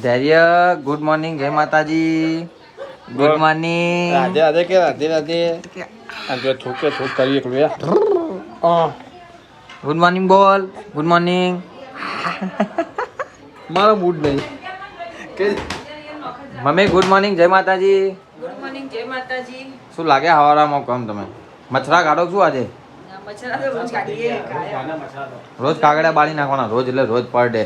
ધૈર્ય good morning, જય માતાજી. Good morning. રાધે રાધે કે રાધે રાધે. આ જો થોકે થોક કરી એકલું યાર. ગુડ મોર્નિંગ બોલ. Good morning. મારો મૂડ નહીં કે મમ્મી ગુડ મોર્નિંગ, જય માતાજી. ગુડ મોર્નિંગ, જય માતાજી. શું લાગે હવારામાં કામ તમે મચ્છરા કાઢો શું આજે? મચ્છરા તો રોજ કાઢીએ, રોજ કાગડા બાળી નાખવાના, રોજ એટલે રોજ પર ડે.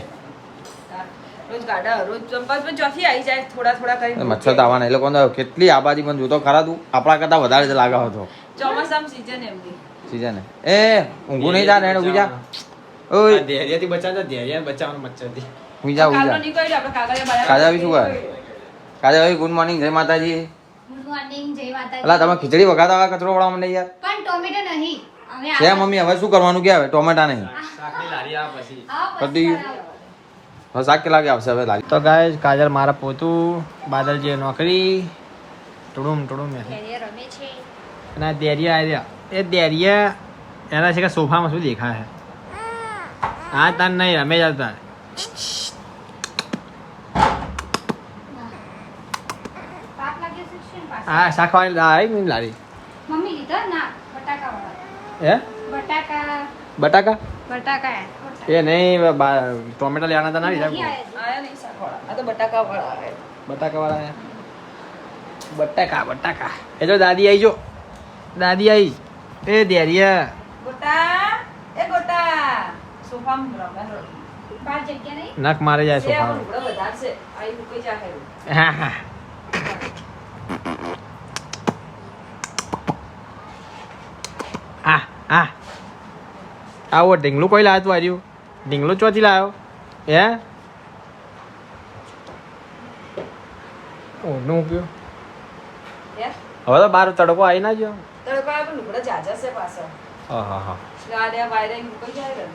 રોજ કાઢા, રોજ ચંપલ પણ ચોથી આવી જાય થોડા થોડા કરીને. મચ્છર તો આવવાના. એ લોકો કેટલી આબાદી પણ જોતો ખરા તું, આપણા કરતા વધારે લાગે હતો ચોમાસામાં સીઝન એમની. સીઝન એ ઊંઘું નહીં જા ને ઊંઘી જા. ઓય ધૈર્યથી બચાવતા ધૈર્ય બચાવવાનું મચ્છરથી. ઊંઘી જા ઊંઘી કાલનો જા. નીકળ્યો આપણે કાગળિયા બાળા. કાજાવી શું કરે? કાજાવી ગુડ મોર્નિંગ, જય માતાજી. ગુડ મોર્નિંગ, જય માતાજી. અલા તમે ખીચડી વગાતા હોય કચરો વળવા મને યાર. પણ ટોમેટો નહીં. હવે છે મમ્મી, હવે શું કરવાનું કે હવે ટોમેટા નહીં શાકની લારી આવે પછી. પતી ગયું. હવે શાક કેટલા વાગે આવશે હવે લાગે? તો ગાઈસ કાજલ મારા પોતું, બાદલ જે નોકરી, ટુડુમ ટુડુમ રમે છે. અને આ ધૈર્ય આવ્યા. એ ધૈર્ય એના છે કે સોફામાં શું દેખાય છે? હા તાર નહીં રમે જતા. પાપ લાગ્યો છે શું પાછળ? હા શાકવાની આવી લારી. મમ્મી લીધા ના બટાકા વાળા. હે બટાકા બટાકા બટાકા એ નહીં ટોમેટા લેવાના હતા ના લીધા. આયા નહીં શાકવાળા. આ તો બટાકા વાળા આવે. બટાકા વાળા બટાકા બટાકા એ જો દાદી આવી જો દાદી આવી. એ ધૈર્ય ગોટા, એ ગોટા. સોફામાં રમે રો. બાર જગ્યા નહીં. નખ મારે જાય એ સોફા. આપણું લુગડો વધારશે. આઈ મૂકી જાહે. હા હા આ આ આવો ઢીંગલું કોઈ લાવ્યો તું આજુ? ઢીંગલું ચોથી લાવ્યો? હે ઓનું કયો હે? હવે તો બાર તડકો આવી ના ગયો. તડકા આવે પણ લુગડા જાજા છે પાછળ. હા હા હા ગાડ્યા વાયરા મૂકી જાય ને.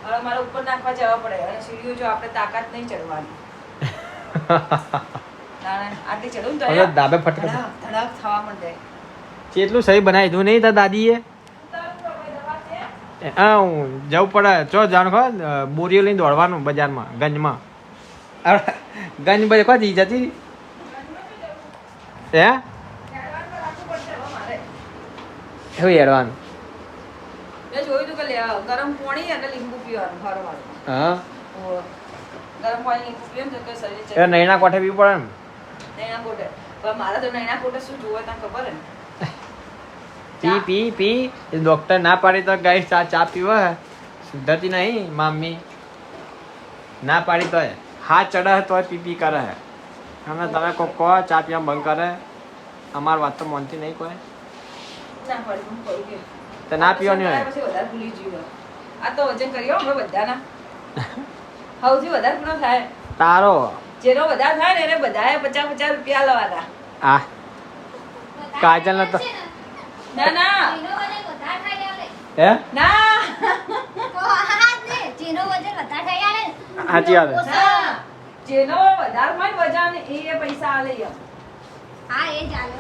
હવે મારે ઉપર નાખવા જવા પડે અને સીડીઓ જો આપણે તાકાત નહીં ચડવાની. આટલી ચડું ને તો હવે ધાબે ફટકે ધડાક ધડાક થવા માંડે. કેટલું સહી બનાવી દઉં નહીં તાર દાદીએ? હા હું જવું પડે ચો જાણ ખો બોરીઓ લઈને દોડવાનું બજારમાં ગંજમાં. ગંજ બજે કોથી જતી હે એવું હેડવાનું. મેં જોયું તું કે ગરમ પાણી અને લીંબુ પીવાનું ફરવાનું. હા ગરમ પાણી લીંબુ પીએ ને તો કે શરીર એ નૈના કોઠે પીવું પડે ને. નૈના કોટે. પણ મારા તો નૈના કોટે શું જોવે તને ખબર હે ને? પી પી પી એ ડોક્ટર ના પાડી તો ગાઈસ ચા પીવે સુધરતી નહીં મામી. ના પાડી તો હાથ ચડે તો પી પી કરે હે. અને તમે કોઈ કહો ચા પીવા બંધ કરે અમારી વાત તો માનતી નહીં કોઈ. ના પાડી હું કરું કે તો ના પીવાની હોય. પછી વધારે ભૂલી જીવો. આ તો વજન કર્યો અમે બધાના. સૌથી વધારે પૂરો થાય. તારો જેનો વધારે થાય ને એને બધાએ 50-50 રૂપિયા લેવાના. આ કાજલ ને તો ના ના જેનો વજન વધારે થાય આલે. હે ના તો હા ને જેનો વજન વધારે થાય આલે. સાચી વાત છે. ના. જેનો વધારે હોય ને વજન એ પૈસા આલે એમ. હા એ ચાલે.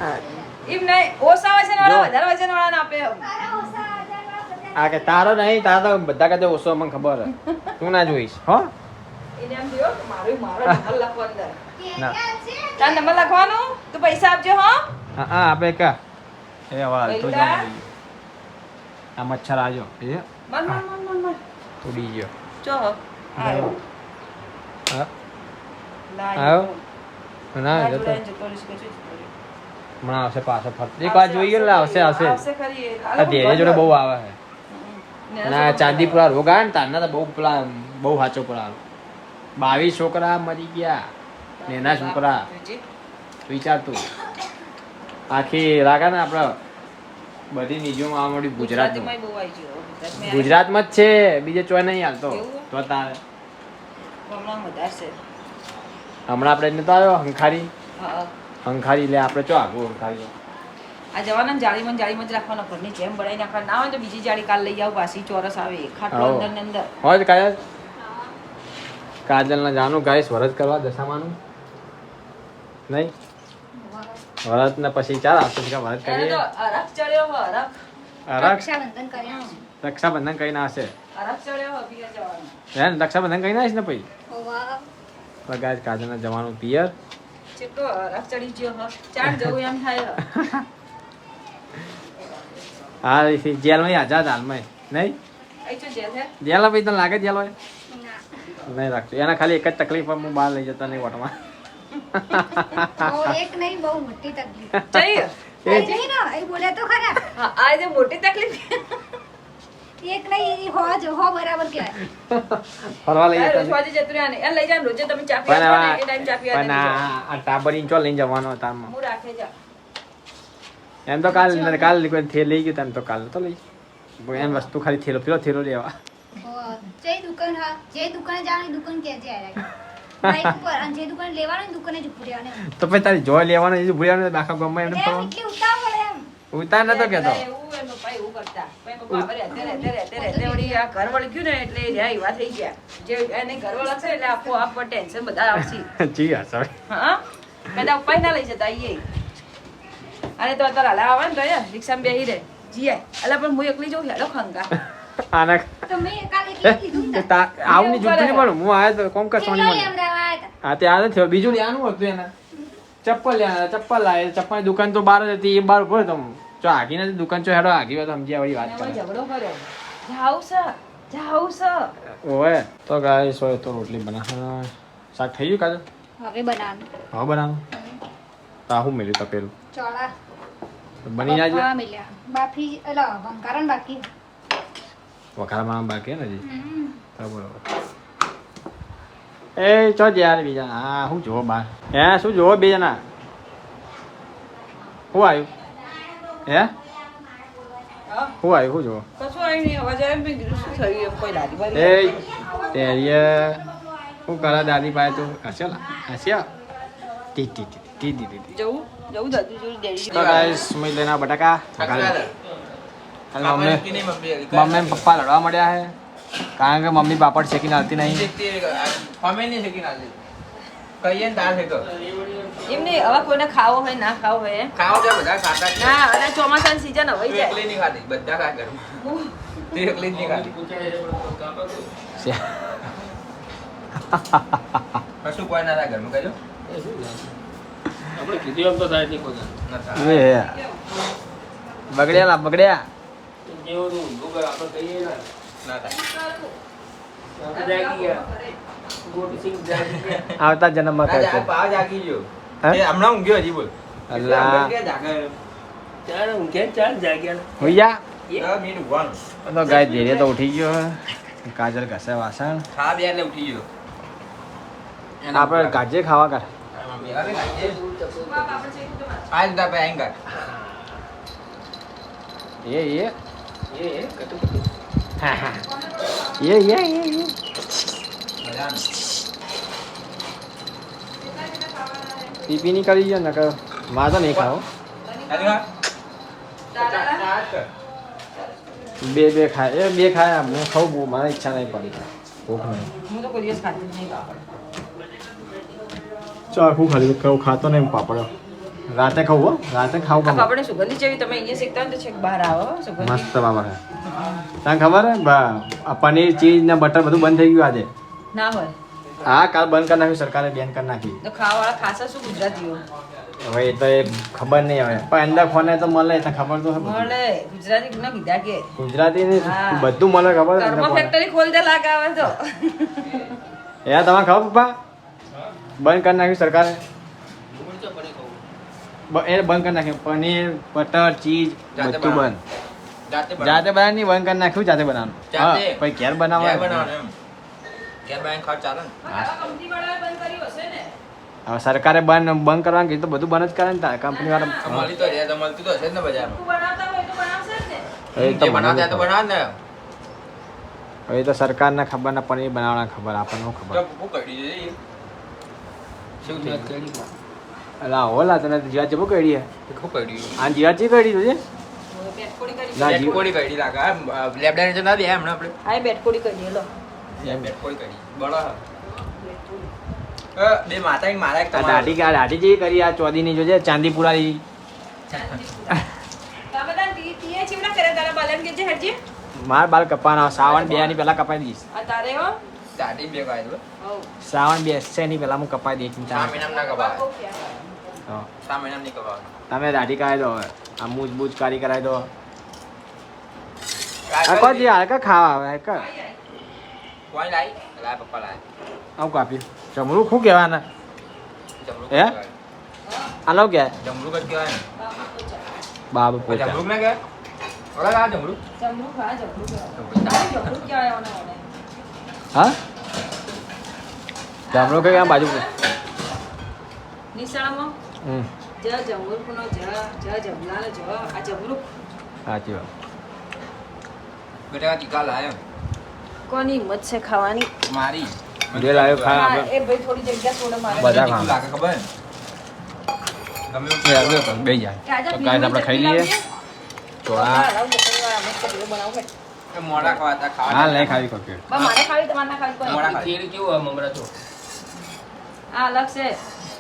એમ નહીં ઓછા વજન વાળા જો. વધારે વજન વાળાને આપે એમ. તારા ઓછા વજન વાળા બધા. આ કે તારો નહીં તારો તો બધા કરતા ઓછો મને ખબર હે. તું ના જોઈશ હો. એને એમ થયો કે મારો નંબર લખવો અંદર. ના. તાર નંબર લખવાનું તો પૈસા આપજો હો. હા હા આપણે કા એ હવા તો પૈસા? આ મચ્છર આજો એ મન મન મન મન મન ઉડી ગયો. જો આયો હા લાઈ આયો? ના ના જતો જતો રહીશ કે જતો રહીશ. હમણાં આવશે પાછો ફરતો એક વાર જોઈ ગયો એટલે આવશે આવશે. આવશે ખરી એ. આ ધીરે જોડે બહુ આવે છે. ને ના ચાંદીપુરા રોગ આવે ને તારના તો બહુ પેલા બહુ સાચો પેલા 22 છોકરા મરી ગયા ને એના છોકરા વિચાર તું આખી લાગે ને આપણે બધી નિજોમાં આવવા માંડી ગુજરાતમાં. ગુજરાતીમાંય બહુ આવી ગયો. ગુજરાતમાં ગુજરાતમાં જ છે બીજે ચોય નહીં હાલતો એવું? તો તારે હમણાં વધારે છે. હમણાં આપણે નતો આવ્યો હંખારી હા. હંખારી લે આપણે ચો આગું હંખારી આ જવાના જાળીમાં જ રાખવાનો ઘરની જેમ બનાવી નાખવા ના હોય તો બીજી જાળી કાલ લઈ આવ પાછી ચોરસ આવે ખાટલો આવો. અંદર ને અંદર. હોય કાજલ કાજલ ના જાનું ગાઈસ વરત કરવા દશામાનું નહીં વરત ને પછી ચાલ આવશે વરત એને કરીએ. તો અરખ ચડ્યો હો અરખ. રક્ષાબંધન કર્યા છે. રક્ષાબંધન કઈ ના હશે અરખ ચડ્યો હો પીએ જવાનો. હે ને રક્ષાબંધન કઈ ના આવીશ ને પછી ઓવા. બગાજ કાજલના જવાનું પિયર. કેટલો રફ ચડી ગયો હ ચાણ જવું એમ થાય હ. હા જેલમાં આઝાદ હાલમાં નહીં અહીં તો જેલ હે જેલ ભાઈ તને લાગે જેલ હોય ના. નહીં રાખતું એના ખાલી એક જ તકલીફ હોય, હું બહાર લઈ જતા નહીં ઓટમાં. બહુ એક નહીં બહુ મોટી તકલીફ. જઈએ એ જઈ ને એ બોલે તો ખરા. હા આ જે મોટી તકલીફ એક નહીં હો બરાબર કહેવાય. ફરવા લઈ જતા રોજ વાજે જતું રહ્યા ને એ લઈ જાય રોજે તમે ચા પણ પીવા ને એ ટાઈમ ચા પીવા પણ આ ટાબરીને ચો લઈને જવાનો તારમાં હું રાખે જા એમ તો કાલ કોઈ થેલ લઈ ગયું તો કાલ તો લઈ એમ વસ્તુ ખાલી થેલો થેલો લેવા. જે દુકાન હા જે દુકાને જવાની દુકાન કે છે બાઈક ઉપર અને જે દુકાને લેવાનું દુકાને જ ઉભી રહેવાનું. તો પછી તારી જોઈ લેવાનો એ ભૂલ્યા આખા ગામમાં એમને એમ ફરવાનું એટલી ઉતાવળ એમ. ઉતાર નતો કેતો એવું એમ પપ્પા એવું કરતા પછી પપ્પા હવે રહેતે વળી આ ઘર વળી ગયું ને એટલે એ રહ્યા એવા થઈ ગયા જે એને ઘર વળા છે એટલે આપો ટેન્શન બધા આવશે જી હા sorry. હા કદાચ પપ્પા ના લઈ જતા આઈએ અને તો અત્યારે હલા આવે ને તો રિક્ષામાં બેહી રહે જીએ એટલે પણ હું એકલી જઉં હેડો ખંગા આના તો મેં કાલે એટલી કીધું ને આવની જૂઠું નહીં પણ હું આવ્યો તો કોમ કર સોની કિલો મને લેવડાવવા આવ્યા હતા. હા તે આ થયો બીજું લેવાનું હતું એને ચપ્પલ લેવાના ચપ્પલ લાવે ચપ્પલની દુકાન તો બહાર જ હતી એ બહાર ઉભો હતો જો આગી નથી દુકાન ચો હેડો આગી હોય તો સમજ્યા વાળી વાત એમાં કરે ઝઘડો કર્યો જાઉં છે ઓય તો ગાઈસ હોય તો રોટલી બના શાક થઈ ગયું કાજલ હવે બનાવવાનું હા બનાવું તા હું મેલ્યું તપેલું ચોળા બની જાય હા મિલ્યા બાફી અલા બંકારણ બાકી. વખારામાં બાકી હે ને હજી હમ. હા બરોબર એ ચો યાર બીજા હા શું જોવો બાર હે શું જોવો બે જણા શું આવ્યું હે હા શું આવ્યું શું જોવો કશું આવી નહીં અવાજ આવે મેં કીધું શું થયું એમ કોઈ લાદી બારી એ તેરીએ શું કરે દાદી પાસે તું હસ્યો હસ્યો ટી ટી ટી ટી ટી ટી જવું દાદુ જોડે ડેડી તો ગાઈસ સમજ લેના બટાકા મમ્મી ને પપ્પા લડવા મળ્યા છે કારણ કે મમ્મી પાપડ શેકીને આવતી નહીં એમ નહીં હવે કોઈને ખાવો હોય ના ખાવો હોય એમ. ના અને ચોમાસાની સીઝન હવે જાય કશું કોઈ ના થાય ઘરમાં કહેજો આપણે કીધું એમ તો થાય નહીં કોઈ બગડ્યા બગડ્યા જેવું ઊંધું આપણે કહીએ ને ના થાય આપણે જાગી ગયા ગોટી સિંગ જાગી ગયા આવતા જન્મમાં કહે છે પાવ જાગી ગયો હે? એ હમણાં ઊંઘ્યો હજી બોલ અલ્લાહ ચાલ ઊંઘે ચાલ જાગ્યા હોઈયા 10 મિનિટ ઊંઘવાનું. તો ગાય ધીરે તો ઉઠી ગયો હે. કાજલ ઘસે વાસણ ખા બે એટલે ઉઠી ગયો આપણે ગાજે ખાવા કર મમ્મી હવે લાગે આજ દા પે આઈંગા એ એ કટુ હા હા એ મજાનું પીપી ની કરી ગયો નકર માં તો નહીં ખાઓ બે ખાય એ બે ખાય મેં ખાવું બહુ મારી ઈચ્છા નહીં પડી ભૂખ નહીં હું તો કોઈ દિવસ ખાતી જ નહીં પાપડ. ચાખું ખાલી કહું ખાતો નહીં પાપડ રાતે ખાવું હો રાતે ખાવું આ ગમે. પાપડની સુગંધી જેવી તમે અહીંયા શેકતા હોય ને તો છેક બહાર આવે હો સુગંધી. મસ્ત પાપડ હે તને ખબર હે આ પનીર ચીઝ ને બટર બધું બંધ થઈ ગયું આજે ના હોય હા કાલ બંધ કરી નાખ્યું સરકારે બેન કરી નાખી તો ખાવાવાળા ખાસા શું ગુજરાતીઓ હવે એ તો એ ખબર નહીં હવે પણ અંદર ફોને તો મળે તો ખબર તો હે બધું. મળે ગુજરાતી ના કીધા કે ગુજરાતી ને હા. બધું મળે ખબર હે અંદર ઘરમાં ફોને. ફેક્ટરી ખોલ દે લાગે આવે તો યાર તમારે ખબર પપ્પા બંધ કરી નાખ્યું સરકારે એ બંધ કરી નાખ્યું પનીર બટર ચીઝ જાતે બધું બંધ જાતે બનાવવાની બંધ કરી નાખ્યું જાતે બનાવવાનું જાતે. હા, પછી ઘેર ક્યાં બનાવવાનું બનાવવાનું એમ ક્યાં બાય ખર્ચ ચાલે ને કંપની વાળાએ બંધ કર્યું હશે ને હવે સરકારે બંધ કરવાનું કીધું તો બધું બંધ જ કરે ને કંપની વાળા મળી તો રહે તો મળતું તો હશે જ ને બજારમાં તું બનાવતા હોય તો બનાવશે જ ને એ તો જે બનાવતા તો બનાવે બનાવ ને હવે તો સરકારને ખબર ને પનીર બનાવવાના ખબર આપણને શું તો ખબર ભૂખ કરી દીધી શું થયું અલા ઓલા તને જીવા જેવું કરી હે શું કર્યું આ જીવા ચી કરી તું છે બેટકોડી કરી ના, બેટ કોડી કરી લાગે લેબડા ને ના દે હમણાં આપણે હા બેટકોડી કરી લો બેટ કોડી કરી બળો બે માતા ને મારા એક આ તમારા દાઢી જેવી કરી આ ચોદીની જોજે ચાંદીપુરાની તમે તાર ટીએ ચીવડા કરે તારા બાલન કે જે હરજી માર બાલ કપાના શ્રાવણ 2 ની પહેલા કપાઈ દઈશ આ તારે હો દાઢી બે ગાય દો હઉ. શ્રાવણ બેસશે નહીં પેલા હું કપાઈ દઈ ચિંતા સામે નામ ના કપાય બહુ ક્યાં. હા. સામે નામ નહીં કપાય તમે દાઢી કરાવી દો હવે આ મૂજ બૂજ કાઢી કરાવી દો આ કોઈ જે હાલકા ખાવા આવે હાલકા કોઈ લાઈ લાય પપ્પા લાય આવું કાપ્યું જમરૂ શું કહેવાના જમરૂક હે? કહેવાય. આલો કે જમરૂક જ કહેવાય ને બાબુ કોઈ પોતા જમરૂક ના કહેવાય ઓલા આ જમરૂક જમરૂક, હા, જમરૂક કહેવાય. તારે જમરૂક કહેવાય ઓને ઓને. હા જમરૂ કે ક્યાં બાજુ નિશાળમાં હમ જ જમરૂકનો જ જમલાનો જ આ જમરૂક સાચી વાત બેટા ટીકા લાય કોની હિંમત છે ખાવાની? મારી જે લાવ્યો ખા હા, આપણે એ ભાઈ થોડી જગ્યા છોડે મારે. બધા તીખું ખાવા. લાગે ખબર ને? ગમે એવું એ આવ્યો તો બેસી જાય રાજા તો ગાય આપણે ખાઈ લઈએ ચોળા હા, લાવ ચટણીવાળા અમે ચટણી બનાવું હોય. કે મોડા ખવાતા ખાવા હા લઈ ખાવી કોકે બા, મારે ખાવી તમારે ના ખાવી કોઈ મોડા નહીં. ખાય. તેલ કેવું હોય મમરા તો આ અલગ છે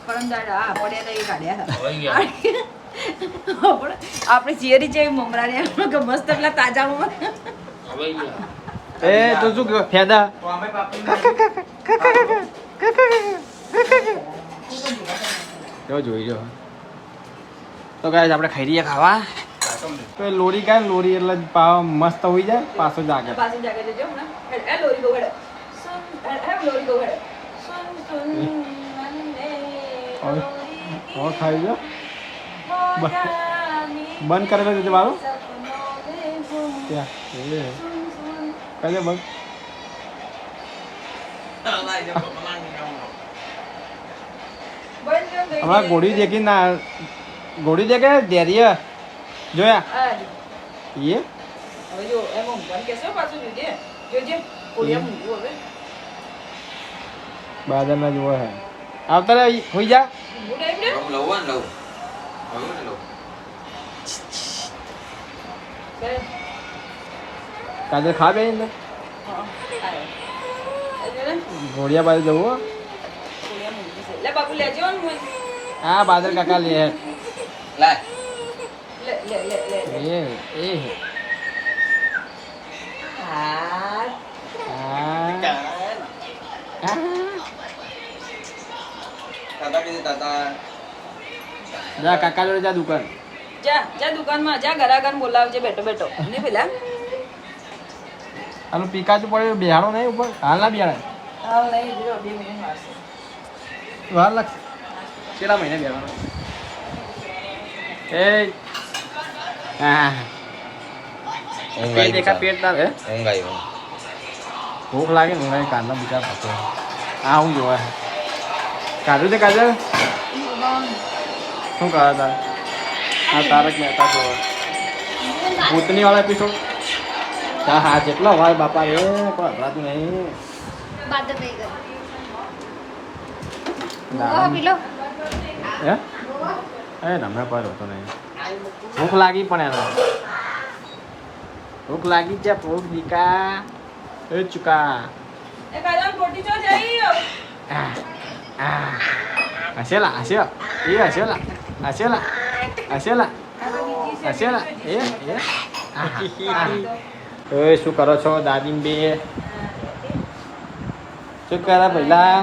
પરમદાડ હા પડ્યા હતા એ કાઢ્યા હતા. હોય ગયા આપણે ચિયરી જેવી મમરા ને કે મસ્ત પેલા તાજા મમરા હવે ગયા એ તું શું કહ્યું? ફેદા તો અમે પાપડી જો જોઈ જો તો ગાય આપણે ખાઈ લઈએ ખાવા તો એ લોરી કાંઈ લોરી એટલે પાવ મસ્ત હોઈ જાય પાછો જાગે પાછું જાગે જજો હમણાં. એ લોરી ગો હેડે. સુન લોરી ગો હેડે. સુન સુન મને હવે લોરી હવે ખાઈ લો મોજાની બંધ કરેલો છે મારો સપનોને ગુમ. ત્યાં એ સુન સુન કજે બંધ બંધ કેમ થઈ હમણાં ગઈ? ગોળી દેખી ના ગોળી દેખે ધૈર્ય જોયા આ, એ હવે જો એમ ઊંઘવાનું કહેશો પાછું જોજે. જોજે કોળિયા ઊંઘ્યું હવે. બાદર ના જોવો હે આવતા રે હોઈ જા ઊંઘું ટાઈમ ને? લઉં લઉં ને લઉં લઉં ને લઉં કરે. કાજલ ખા બે અંદર હા, આયો. એ જો ને, ઘોડિયા બાજુ જવું હો. કોળિયા ઊંઘી છે. લે બાપુ લેજો ને મને. હા બાદર કાકા લે લાય લે. એ હા. હા તાતા કીધું તાતા જા કાકા જોડે જા દુકાન જા દુકાનમાં જા ગરાગન બોલાવજે બેઠો બેઠો ને પેલા આનું પીકાચું પડ્યું બેહાડો નહીં ઉપર હાલ ના બેહાડે હા લઈ જો 2 મિનિટ વારસે હાલ લાગશે કેટલા મહિને બેહાડો એ હા પેટ દેખા પેટ ના રે ઊંઘાઈ ભૂખ લાગે ને ઊંઘાઈ કાંદા બીજા પતો હા હું જોવા કાઢું છે કાજલ શું કહે તારે હા તારક મહેતા જોવા ભૂતની વાળા એપિસોડ હા હા જેટલો હોય બાપા એ કોઈ અભરાતું નહીં બાદ થઈ ગઈ દારૂ. પીલો હે એ રમે કોઈ હોતો નહીં ભૂખ લાગી પણ એને ભૂખ લાગી છે ભૂખ દીકા એ ચુકા એ કાજલ ખોટી ચો જઈ હસેલા હસ્યો એ હસેલા હસેલા હસેલા હસેલા એ એ શું કરો છો દાદીમ બે શું કરે પહેલા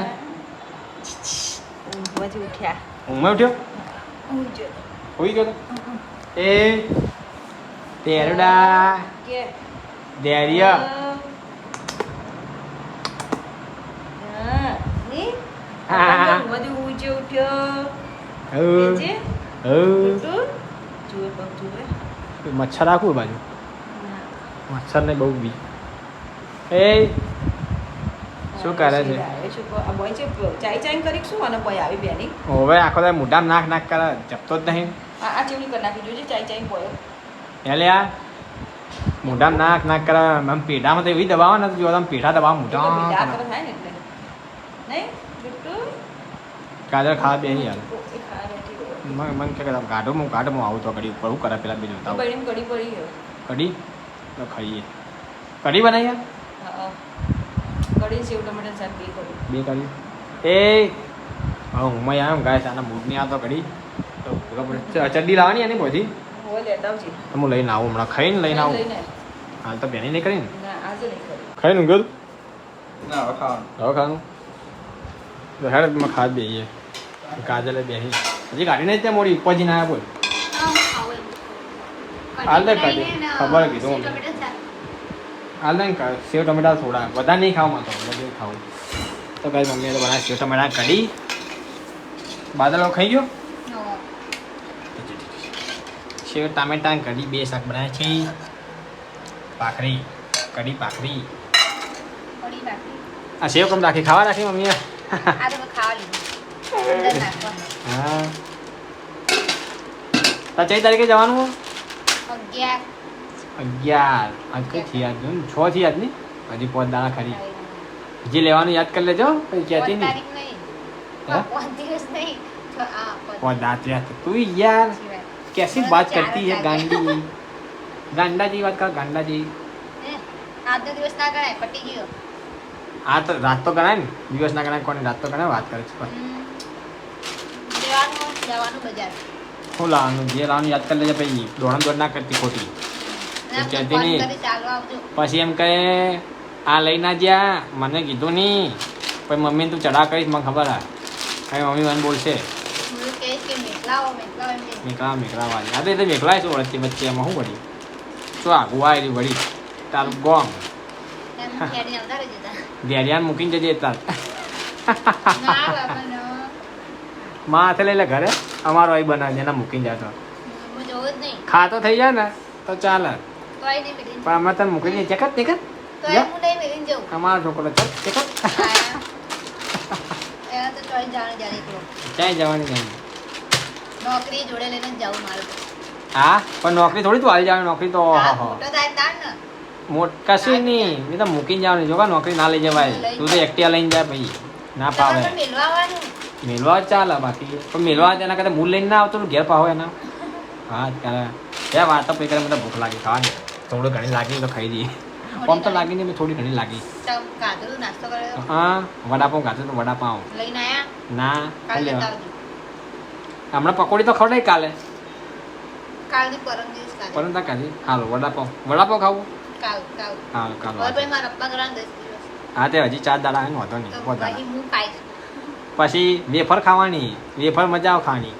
ઊંઘમાંથી ઉઠ્યા ઊંઘમાં ઉઠ્યો ઊંઘજો હોઈ ગયો તો? એ તેરડા કે ધૈર્ય હા ની હા. ઊંઘમાંથી ઊંઘજો ઉઠ્યો હઉ, કેજે હઉ. ટુટુ જુએ પગ જુએ મચ્છર રાખવું બાજુ મચ્છર ને બહુ બી એ શું કરે છે એ શું કહો, આ બોય છે ચાઈ ચાઈ કરી શું અને બોય આવી બેની હવે આખો દાડો મોઢામાં નાક નાક કરે જપતો જ નહીં આ ચીવડી કરી નાખી જોજે ચાઈ ચાઈ બોયો એટલે આ મોઢામાં નાક નાક કરે આમ પેઢામાં તો એવી દબાવો ને જો આમ પેઢા દબાવો આ મોઢા કરે થાય ને એટલે નહીં ટુટુ કાજલ ખાવા બે યાર એ ખાવા બેઠી ગયો મન કે ગાઢો હું આવું તો કડી ઉપર શું કરે પેલા બે જોતા હોય. બળીને કડી પડી ગયો કઢી તો ખાઈએ કઢી બનાવી યાર હા કડી સેવ ટમેટા શાક બે કડી બે કઢી એ હવે હું આવ્યો ગાય આના મૂડ નહીં આવતો કઢી તો ભૂખા પડે ચડ્ડી લાવવાની એની બધી હોય લેતા આવજે તો હું લઈને આવું હમણાં ખાઈને લઈને આવું લઈને હાલ તો બેની નહીં કરીને ના આજે નહીં કરી ખાઈને ઊંઘ્યો ના હવે ખાવાનું હવે ખાવાનું તો હેડ મેં ખાદ બેહીએ કાજલે બેહી હજી કાઢીને જ ત્યાં મોડી ઉપજી ના બોલ હાલ દે કાઢી ખબર કીધું હાલ દે સેવ ટમેટા થોડા બધા નહીં ખાવા તો બધું ખાવું તો કઈ મમ્મીએ તો બનાવી સેવ ટમેટા કઢી બાદલો ખાઈ ગયો સેવ ટામેટા કઢી 2 શાક બનાવ્યા છે ભાખરી કઢી ભાખરી આ સેવ કમ રાખી ખાવા રાખી મમ્મીએ હા તો 4 તારીખે જવાનું 11 આજ કઈ થી યાદ નહીં 6 થી યાદ નહીં હજી 5 દાડા ખરી જે લેવાનું યાદ કરી લેજો પછી કહેતી નહીં दांत तू यार कैसी बात करती है गांडी गांडा जी बात कर गांडा जी આજનો દિવસ ના ગણાય પટી ગયો આ તો રાત તો ગણાય ને દિવસ ના ગણાય કોની રાત તો ગણાય વાત કરે છે જવાનું બજાર શું લાવવાનું જે લાવવાનું યાદ કરી લેજે પછી દોડ ના કરતી ખોટી કહેતી નહીં પછી એમ કહે આ લઈ ના જ્યાં મને કીધું નહીં પછી મમ્મીને તું ચડા કરીશ મને ખબર હા કઈ મમ્મી મને બોલશે મેકલા વાળી આ તો એ મેકલા શું વળતી વચ્ચે એમાં શું વળી શું આગું આવી વળી તારું ગોમ ધેરિયાન મૂકીને જજે તાર માં હાથે લઈ લે ઘરે અમારો અહીં બનાવે એના મૂકીને જાય તો ખાતો થઈ જાય ને તો ચાલે પણ અમે તને મૂકીને ચેકત ચેકત અમારો છોકરો ચેકત ક્યાંય જવાની નહીં નોકરી જોડે લઈને જાઉં મારું હા પણ નોકરી થોડી તું હાલ જવાની નોકરી તો કશું નહીં મેં તો મૂકીને જવાની જો નોકરી ના લઈ જવાય તું તો એક્ટિવા લઈને જાય ભાઈ ના પાવે મેળવા ચાલે બાકી પણ મેળવા તેના કરતા મૂળ લઈને ના આવતો ઘેર પાવો એના હા ત્યારે વાતો પૈકી મને ભૂખ લાગી ખાવાની થોડું ઘણી લાગી તો ખાઈ દઈએ પમ તો લાગી નહીં થોડી ઘણી લાગી હા વડાપાઉં ખાતું તો વડાપાઉં ના હમણાં પકોડી તો ખવડાય કાલે પરમ કાલે હાલો વડાપાઉં ખાવું હાલો કાલો હા તે હજી 4 દાડા આવે વાંધો નહીં વધારે પછી વેફર ખાવાની વેફર મજા આવે ખાવાની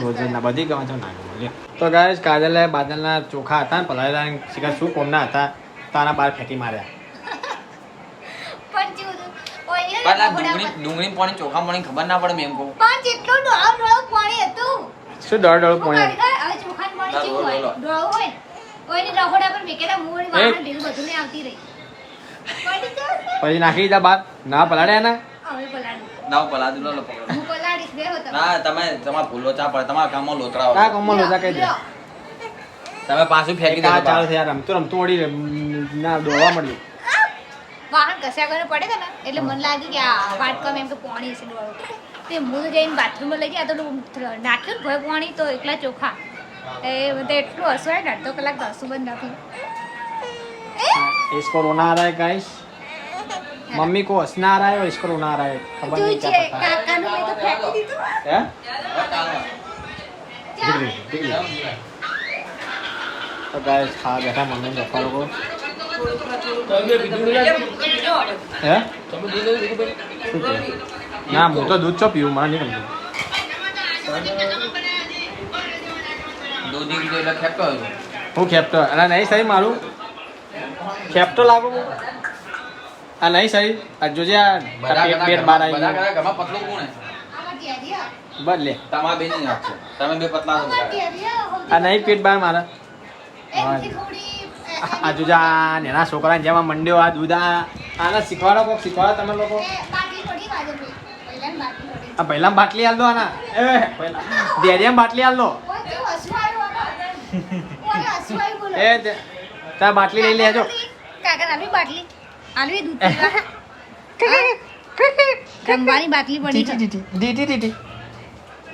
રોજ ના બધી ગમે તો ના ગમે તો ગાઈસ કાજલે બાદલના ચોખા હતા ને પલાળેલા શિકાર શું કોમના હતા તારા બાર ફેંકી માર્યા ડુંગળી પાણી ચોખા પાણી ખબર ના પડે મેં કહું શું દળ દળ પોણે પછી નાખી દીધા બાર ના પલાળ્યા ના ના પલાદુ લો ના તમે તમારા ભૂલો ચા પડે તમારા કામમાં લોતરા કા કમલ લોજા કહી દે તમે પાછું ફેંકી દો ચાલ છે યાર રમતું વળી ના દોડવા મળ્યું વાહન ઘસ્યા કરીને પડે ને એટલે મને લાગ્યું કે આ વાટકામ એમ કે પાણી છે ડોળો તે હું તો જઈને બાથરૂમમાં લઈ ગયા તો નાખ્યું ને ભય પાણી તો એકલા ચોખા એ બધે એટલું હસવાય ને અડધો કલાક તો હસું બંધ નાખ્યું इसको रोना आ रहा है गाइस मम्मी को हंसना आ रहा है और इसको रोना आ रहा है खबर नहीं क्या पता है કાકાનું મેં તો ફેંકી દીધું हैं डिग्री तो गाइस खा बैठा मम्मी ने पप्पा को हैं ना હું તો દૂધ ચો પીવું મને નહીં ગમતું દૂધી કીધું એટલે ખેપતો હતો હું ખેપતો અલા નહીં સહી મારું ખેપતો લાગુ આ નહીં સહી આ જોજે આ પેટ બહાર આવી બધા કરે ઘરમાં પતલું કોણ હે બસ લે તમારા બેન ની નાખશે તમે બે પતલા છો આ નહીં પેટ બહાર મારા આ જોજે આ નેના છોકરાને જેમાં મંડ્યો આ દૂધ આને શીખવાડો કોક શીખવાડો તમે લોકો આ પહેલા બાટલી હાલ દો આના એ પહેલા ડેરિયામાં બાટલી હાલ દો એ તા બાટલી લઈ લેજો કાકા આલવી બાટલી આલવી દૂધ રમવાની બાટલી પડી છે ડીટી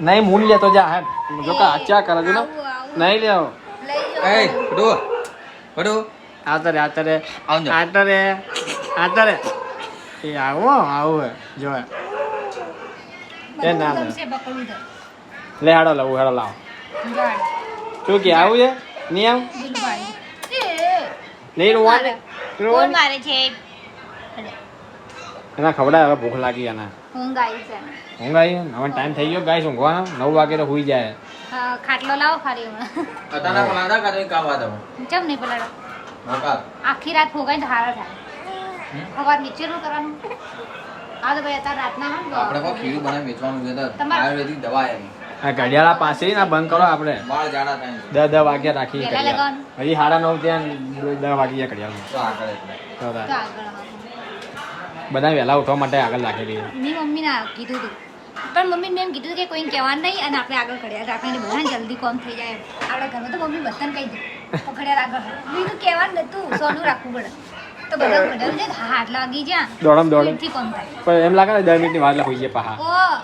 નહીં મૂળ લેતો જા હે જો કા આચા કરે જો નહીં લેવો એ બડો બડો આતરે આવજો. આતરે એ આવો જો એ ના લે લે હાડો લાવો હાડો લાવો શું કે આવું છે નહીં આવું નહીં રોવા કોણ મારે છે એના ખવડાય હવે ભૂખ લાગી એના ઊંઘ આવી છે ઊંઘ આવી હવે ટાઈમ થઈ ગયો ગાઈસ ઊંઘવાનો 9 વાગે તો હુઈ જાય ખાટલો લાવો ખાલી હમણાં અતાના પલાડા કા તો કાવા દો ચમ નહીં પલાડો મકા આખી રાત ભોગાઈ તો હારો થાય સવાર નીચેનું કરવાનું આ તો ભાઈ અત્યારે રાતના હોય ને આપણે કોઈ ખીરું બનાવી વેચવાનું છે તો તમારે- આયુર્વેદિક દવા એની આ ઘડિયાળા પાસે ના બંધ કરો આપણે વાળ જાડા થાય 10 વાગ્યા રાખી વહેલા ઘડિયાળ. લગાવવાનું. હજી 9:30 ત્યાં 10 વાગી ગયા ઘડિયાળમાં. તો આગળ એટલે તો તાર. તો આગળ હા. બધા વહેલા ઉઠવા માટે આગળ રાખેલી છે. મેં મમ્મીને કીધું હતું પણ મમ્મીને મેં એમ કીધું કે કોઈને કહેવાનું નહીં અને આપણે આગળ ઘડિયાળ રાખવાની બધાને જલ્દી કોમ થઈ જાય એમ. આપણા ઘરમાં તો મમ્મી બધાને કહી દે તો ઘડિયાળ આગળ મેં કીધું કહેવાનું નતું સોનું રાખવું પડે તો બધા ઘડિયાળ છે હા આટલા વાગી જ્યાં દોડમ દોડમ સ્પીડથી કોમ થાય પણ એમ લાગે ને 10 મિનિટની વાર લાગી જાય પાહા ઓ